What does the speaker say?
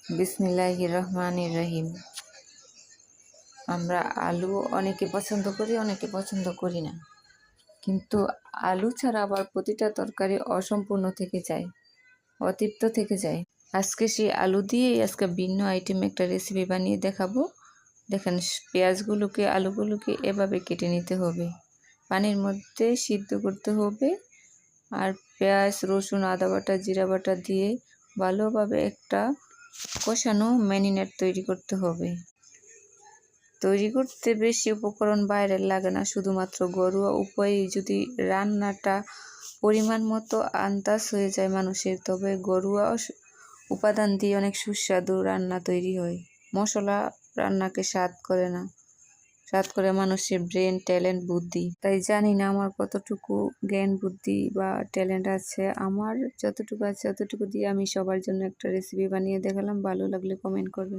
বিসমিল্লাহির রহমানির রহিম। আমরা আলু অনেকে পছন্দ করি, অনেকে পছন্দ করি না, কিন্তু আলু ছাড়া আবার প্রতিটা তরকারি অসম্পূর্ণ থেকে যায়, অতৃপ্ত থেকে যায়। আজকে সেই আলু দিয়েই ভিন্ন আইটেম একটা রেসিপি বানিয়ে দেখাবো। দেখেন, পেঁয়াজগুলোকে আলুগুলোকে এভাবে কেটে নিতে হবে, পানির মধ্যে সিদ্ধ করতে হবে, আর পেঁয়াজ রসুন আদা বাটা জিরা বাটা দিয়ে ভালোভাবে একটা কষানো ম্যারিনেট তৈরি করতে হবে। তৈরি করতে বেশি উপকরণ বাইরের লাগে না, শুধুমাত্র ঘরোয়া উপায়ে যদি রান্নাটা পরিমাণ মতো আন্দাজ হয়ে যায় মানুষের, তবে ঘরোয়া উপাদান দিয়ে অনেক সুস্বাদু রান্না তৈরি হয়। মশলা রান্নাকে স্বাদ করে না, স্বাদ করে মানুষের ব্রেন, ট্যালেন্ট, বুদ্ধি। তাই জানি না আমার কতটুকু জ্ঞান বুদ্ধি বা ট্যালেন্ট আছে, আমার যতটুকু আছে ততটুকু দিয়ে আমি সবার জন্য একটা রেসিপি বানিয়ে দেখালাম। ভালো লাগলে কমেন্ট করবেন।